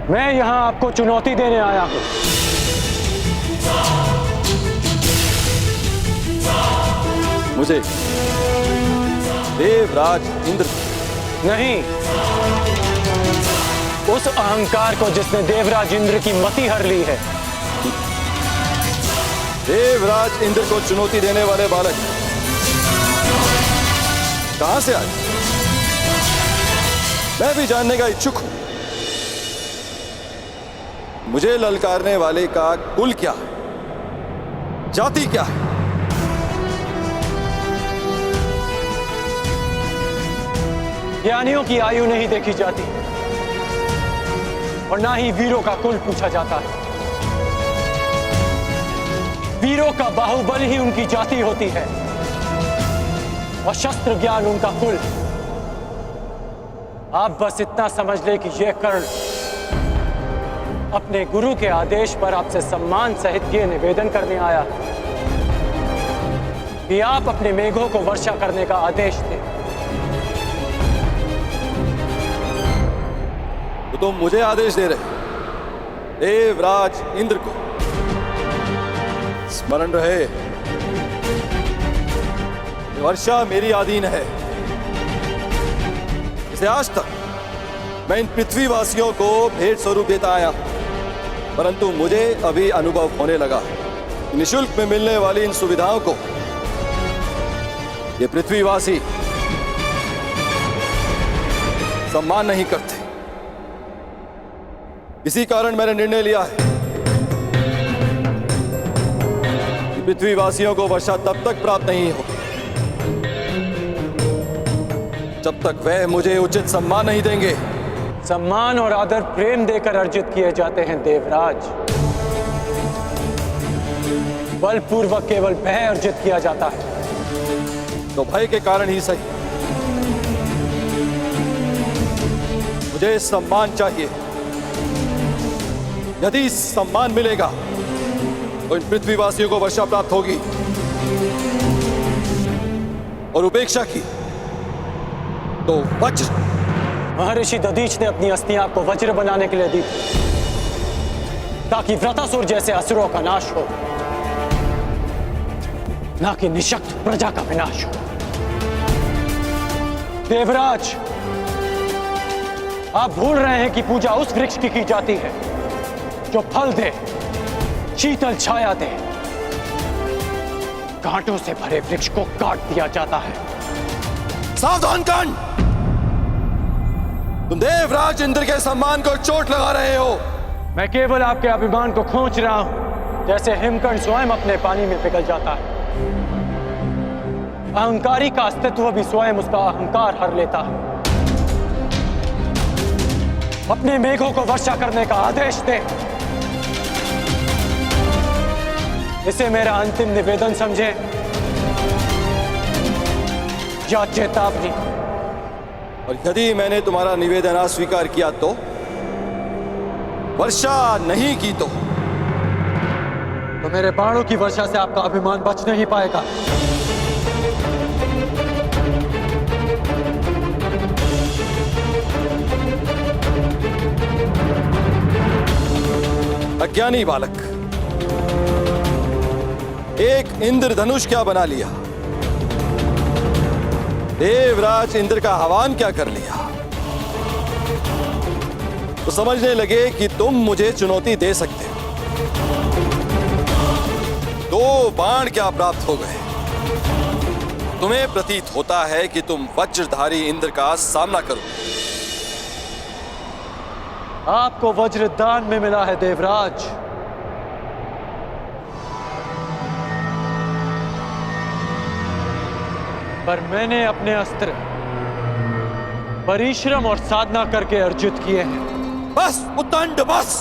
मैं यहां आपको चुनौती देने आया हूं। मुझे देवराज इंद्र नहीं, उस अहंकार को जिसने देवराज इंद्र की मति हर ली है। देवराज इंद्र को चुनौती देने वाले बालक कहां से आए, मैं भी जानने का इच्छुक हूं। मुझे ललकारने वाले का कुल क्या है, जाति क्या है? ज्ञानियों की आयु नहीं देखी जाती और ना ही वीरों का कुल पूछा जाता है। वीरों का बाहुबल ही उनकी जाति होती है और शस्त्र ज्ञान उनका कुल। आप बस इतना समझ ले कि यह कर्ण अपने गुरु के आदेश पर आपसे सम्मान सहित यह निवेदन करने आया कि आप अपने मेघों को वर्षा करने का आदेश दें। तो तुम मुझे आदेश दे रहे, देवराज इंद्र को। स्मरण रहे, वर्षा मेरी अधीन है। इसे आज तक मैं इन पृथ्वीवासियों को भेंट स्वरूप देता आया, परंतु मुझे अभी अनुभव होने लगा निःशुल्क में मिलने वाली इन सुविधाओं को ये पृथ्वीवासी सम्मान नहीं करते। इसी कारण मैंने निर्णय लिया है कि पृथ्वीवासियों को वर्षा तब तक प्राप्त नहीं हो जब तक वह मुझे उचित सम्मान नहीं देंगे। सम्मान और आदर प्रेम देकर अर्जित किए जाते हैं देवराज, बलपूर्वक केवल भय अर्जित किया जाता है। तो भय के कारण ही सही मुझे सम्मान चाहिए। यदि सम्मान मिलेगा तो इन पृथ्वीवासियों को वर्षा प्राप्त होगी और उपेक्षा की तो वज्र। महर्षि दधीच ने अपनी अस्थियां को वज्र बनाने के लिए दी ताकि व्रतासुर जैसे असुरों का नाश हो, ना कि निशक्त प्रजा का विनाश हो। देवराज, आप भूल रहे हैं कि पूजा उस वृक्ष की जाती है जो फल दे, शीतल छाया दे। कांटों से भरे वृक्ष को काट दिया जाता है। सावधान कर्ण, तुम देवराज इंद्र के सम्मान को चोट लगा रहे हो। मैं केवल आपके अभिमान को खींच रहा हूं, जैसे हिमकण स्वयं अपने पानी में पिघल जाता है। अहंकारी का अस्तित्व भी स्वयं उसका अहंकार हर लेता है। अपने मेघों को वर्षा करने का आदेश दे। इसे मेरा अंतिम निवेदन समझे या चेतावनी। और यदि मैंने तुम्हारा निवेदन अस्वीकार किया तो, वर्षा नहीं की तो मेरे बाणों की वर्षा से आपका अभिमान बच नहीं पाएगा। अज्ञानी बालक, एक इंद्रधनुष क्या बना लिया, देवराज इंद्र का आह्वान क्या कर लिया, तो समझने लगे कि तुम मुझे चुनौती दे सकते हो। 2 बाण क्या प्राप्त हो गए। तुम्हें प्रतीत होता है कि तुम वज्रधारी इंद्र का सामना करो। आपको वज्र दान में मिला है देवराज। पर मैंने अपने अस्त्र परिश्रम और साधना करके अर्जित किए हैं। बस उद्दंड, बस।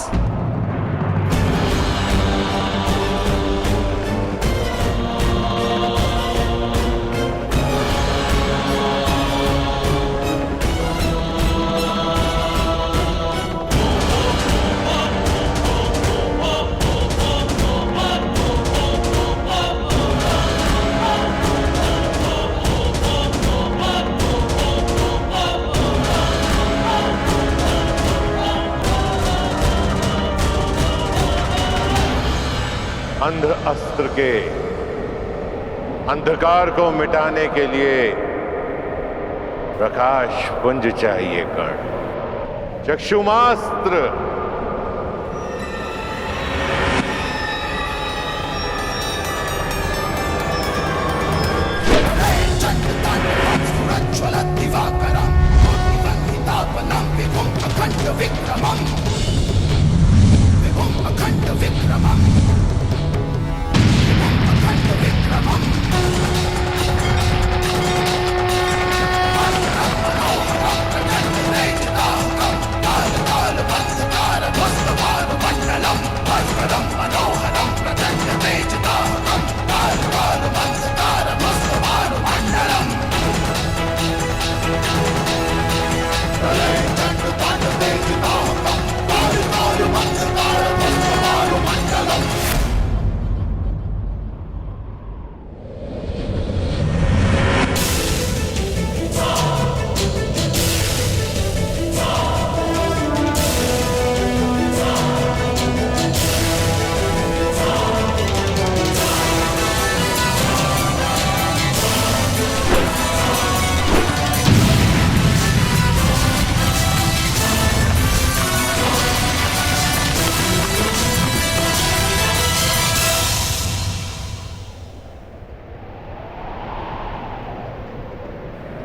अंध अस्त्र के अंधकार को मिटाने के लिए प्रकाश पुंज चाहिए कर्ण। चक्षुमास्त्र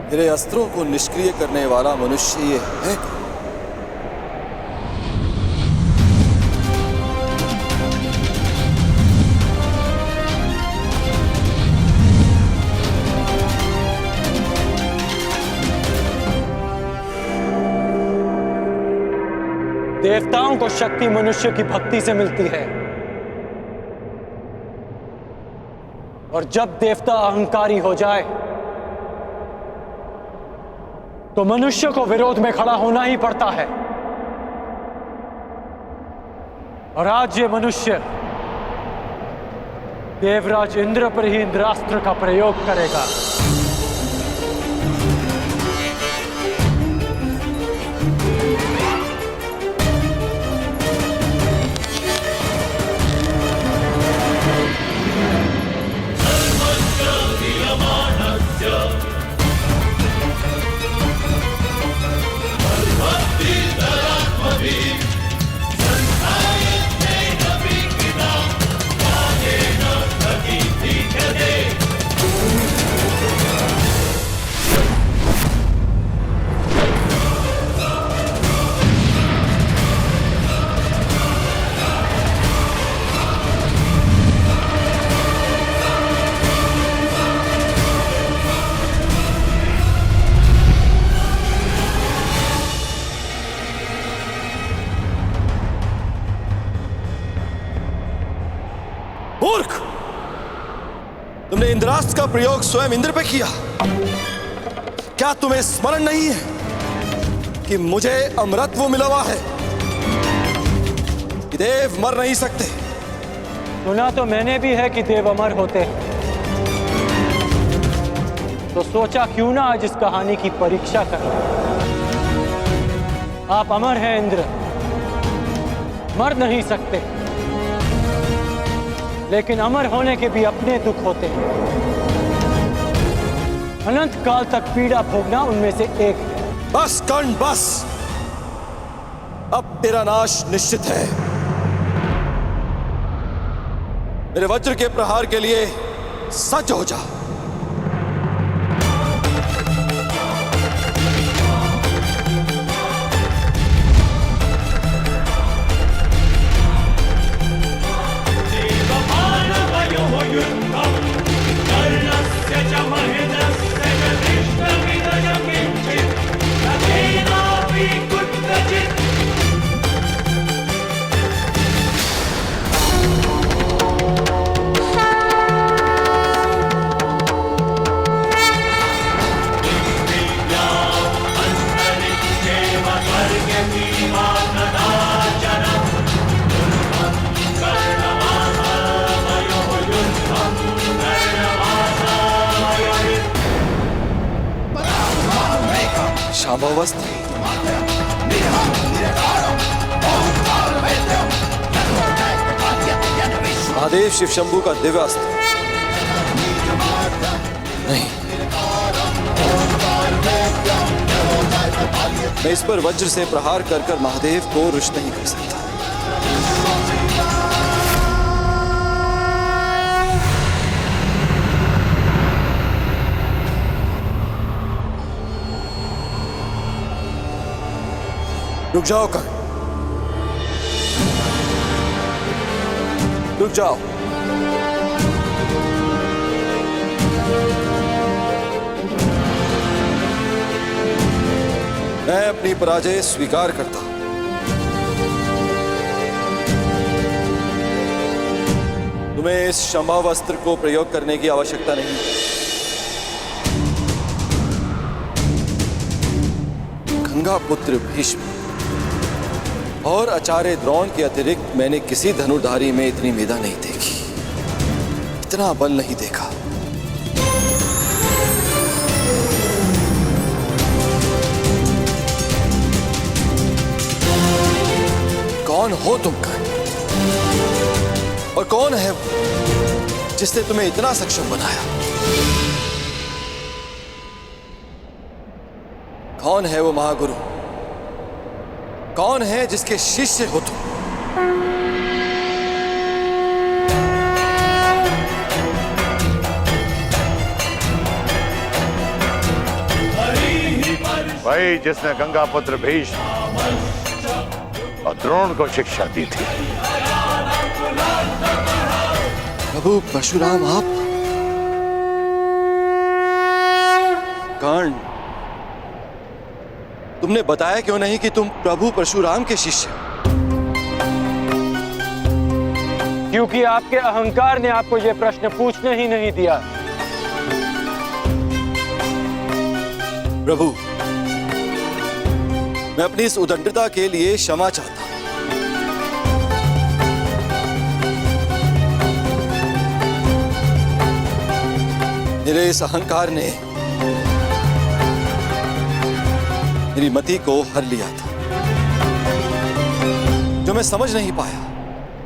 मेरे अस्त्रों को निष्क्रिय करने वाला मनुष्य ये है। देवताओं को शक्ति मनुष्य की भक्ति से मिलती है, और जब देवता अहंकारी हो जाए तो मनुष्य को विरोध में खड़ा होना ही पड़ता है। और आज ये मनुष्य देवराज इंद्र पर ही इंद्रास्त्र का प्रयोग करेगा। तुमने इंद्रास्त्र का प्रयोग स्वयं इंद्र पे किया। क्या तुम्हें स्मरण नहीं है कि मुझे अमरत्व मिला हुआ है, कि देव मर नहीं सकते? सुना तो मैंने भी है कि देव अमर होते हैं, तो सोचा क्यों ना आज इस कहानी की परीक्षा कर लें। आप अमर हैं इंद्र, मर नहीं सकते, लेकिन अमर होने के भी अपने दुख होते हैं। अनंत काल तक पीड़ा भोगना उनमें से एक है। बस कर्ण बस, अब तेरा नाश निश्चित है। मेरे वज्र के प्रहार के लिए सज्ज हो जा। शांभवस्त्र, महादेव शिव शंभू का दिव्य अस्त्र नहीं, मैं इस पर वज्र से प्रहार कर कर महादेव को रुष्ट नहीं कर सकता। रुक जाओ कर्ण, रुक जाओ। मैं अपनी पराजय स्वीकार करता हूं। तुम्हें इस शंभावस्त्र को प्रयोग करने की आवश्यकता नहीं। गंगा पुत्र भीष्म और आचार्य द्रोण के अतिरिक्त मैंने किसी धनुर्धारी में इतनी मेधा नहीं देखी, इतना बल नहीं देखा। कौन हो तुम कर्ण? और कौन है वो जिसने तुम्हें इतना सक्षम बनाया? कौन है वो महागुरु? कौन है जिसके शिष्य हो तुम? वही जिसने गंगापुत्र भीष्म और द्रोण को शिक्षा दी थी। प्रभु परशुराम आप? कर्ण, तुमने बताया क्यों नहीं कि तुम प्रभु परशुराम के शिष्य हो? क्योंकि आपके अहंकार ने आपको यह प्रश्न पूछने ही नहीं दिया। प्रभु, मैं अपनी इस उदंडता के लिए क्षमा चाहता हूं। मेरे इस अहंकार ने मेरी मति को हर लिया था, जो मैं समझ नहीं पाया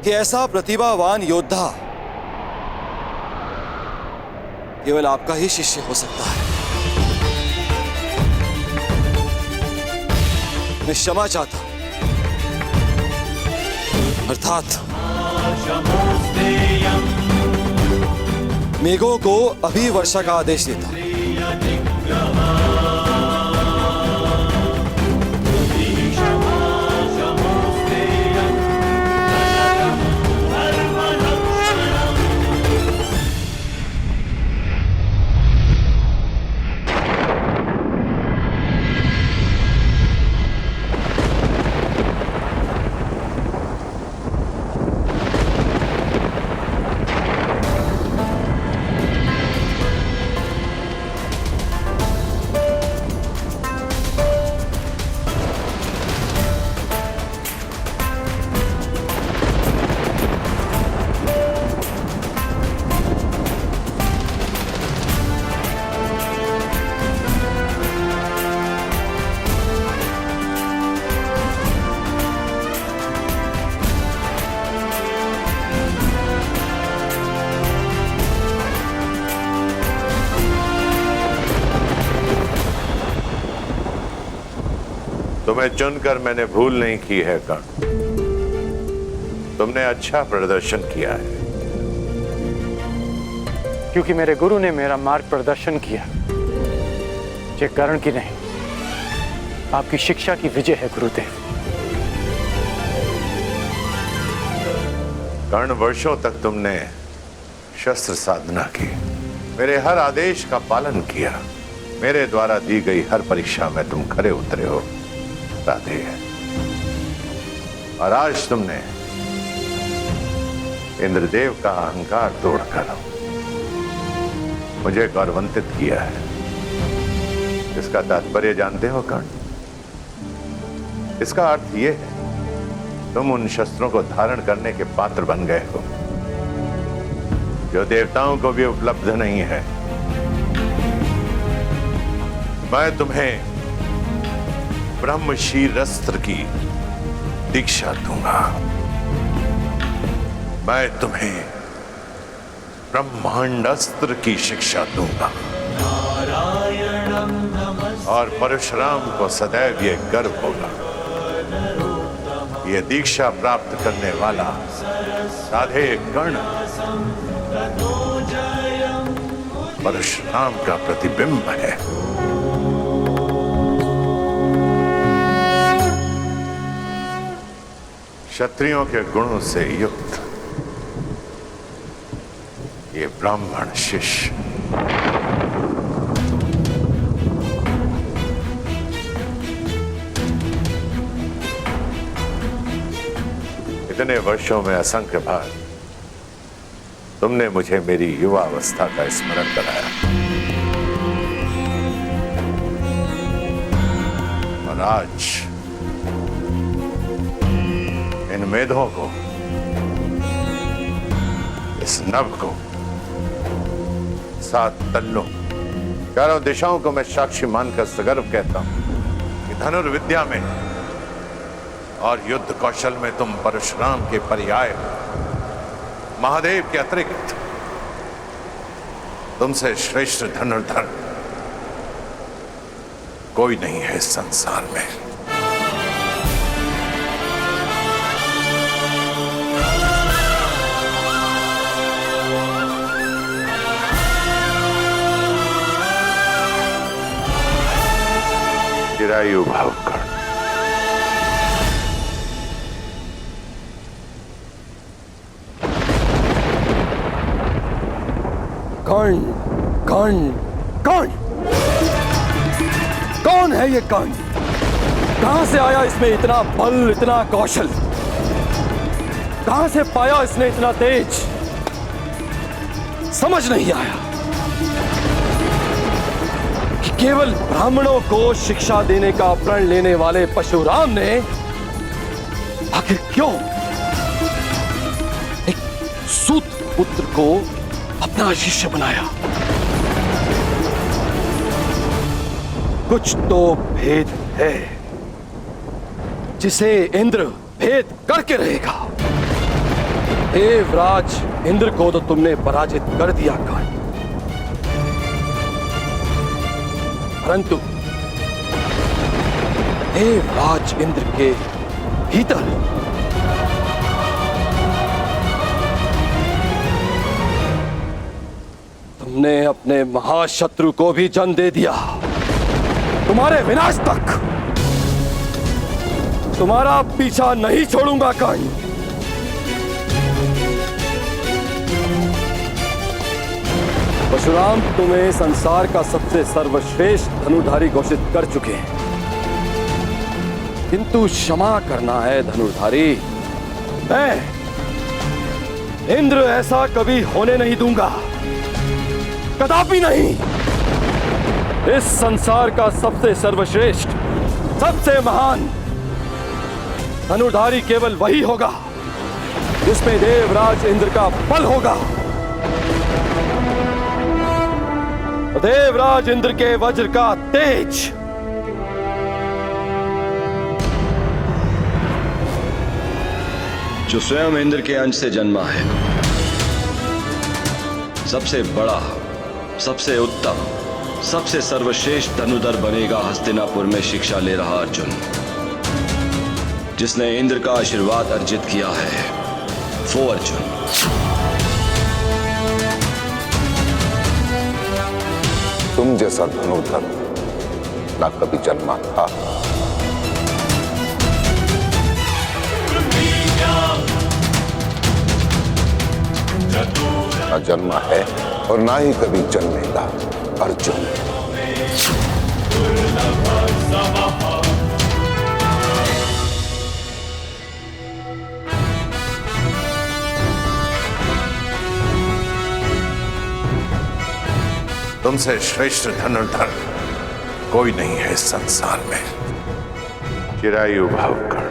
कि ऐसा प्रतिभावान योद्धा केवल आपका ही शिष्य हो सकता है। मैं क्षमा चाहता हूं, अर्थात मेघों को अभी वर्षा का आदेश देता हूं। तुम्हें चुनकर मैंने भूल नहीं की है कर्ण। तुमने अच्छा प्रदर्शन किया है। क्योंकि मेरे गुरु ने मेरा मार्ग प्रदर्शन किया। ये कर्ण की नहीं, आपकी शिक्षा की विजय है गुरुदेव। कर्ण, वर्षों तक तुमने शस्त्र साधना की, मेरे हर आदेश का पालन किया, मेरे द्वारा दी गई हर परीक्षा में तुम खरे उतरे हो राधे। और आज तुमने इंद्रदेव का अहंकार तोड़कर मुझे गौरवान्वित किया है। इसका तात्पर्य जानते हो कर्ण? इसका अर्थ यह है तुम उन शस्त्रों को धारण करने के पात्र बन गए हो जो देवताओं को भी उपलब्ध नहीं है। मैं तुम्हें ब्रह्मशीरस्त्र की दीक्षा दूंगा। मैं तुम्हें ब्रह्मांडास्त्र की शिक्षा दूंगा। और परशुराम को सदैव ये गर्व होगा, ये दीक्षा प्राप्त करने वाला राधे कर्ण परशुराम का प्रतिबिंब है। क्षत्रियों के गुणों से युक्त ये ब्राह्मण शिष्य इतने वर्षों में असंख्य बार तुमने मुझे मेरी युवा अवस्था का स्मरण कराया और आज इन मेधों को, इस नभ को, 7 तल्लों, चारों दिशाओं को मैं साक्षी मानकर सगर्व कहता हूं कि धनुर्विद्या में और युद्ध कौशल में तुम परशुराम के पर्याय हो। महादेव के अतिरिक्त तुमसे श्रेष्ठ धनुर्धर कोई नहीं है इस संसार में। चिरायु भाव कर्ण। कर्ण, कर्ण, कर्ण, कौन है ये कर्ण? कहां से आया इसमें इतना बल, इतना कौशल? कहां से पाया इसने इतना तेज? समझ नहीं आया कि केवल ब्राह्मणों को शिक्षा देने का प्रण लेने वाले परशुराम ने आखिर क्यों एक सूत पुत्र को अपना शिष्य बनाया? कुछ तो भेद है जिसे इंद्र भेद करके रहेगा। देवराज इंद्र को तो तुमने पराजित कर दिया कर्ण, परंतु देवराज इंद्र के भीतर तुमने अपने महाशत्रु को भी जन्म दे दिया। तुम्हारे विनाश तक तुम्हारा पीछा नहीं छोड़ूंगा कर्ण। परशुराम तुम्हें संसार का सबसे सर्वश्रेष्ठ धनुर्धारी घोषित कर चुके हैं, किंतु क्षमा करना है धनुर्धारी। मैं इंद्र ऐसा कभी होने नहीं दूंगा, कदापि नहीं। इस संसार का सबसे सर्वश्रेष्ठ, सबसे महान धनुर्धारी केवल वही होगा जिसमें देवराज इंद्र का बल होगा। देवराज इंद्र के वज्र का तेज, जो स्वयं इंद्र के अंश से जन्मा है, सबसे बड़ा, सबसे उत्तम, सबसे सर्वश्रेष्ठ धनुर्धर बनेगा हस्तिनापुर में शिक्षा ले रहा अर्जुन। जिसने इंद्र का आशीर्वाद अर्जित किया है वो अर्जुन। तुम जैसा धनुर्धर ना कभी जन्मा था, ना जन्मा है और ना ही कभी जन्मेगा अर्जुन। तुमसे श्रेष्ठ धनुर्धर कोई नहीं है इस संसार में। चिरायु भव कर।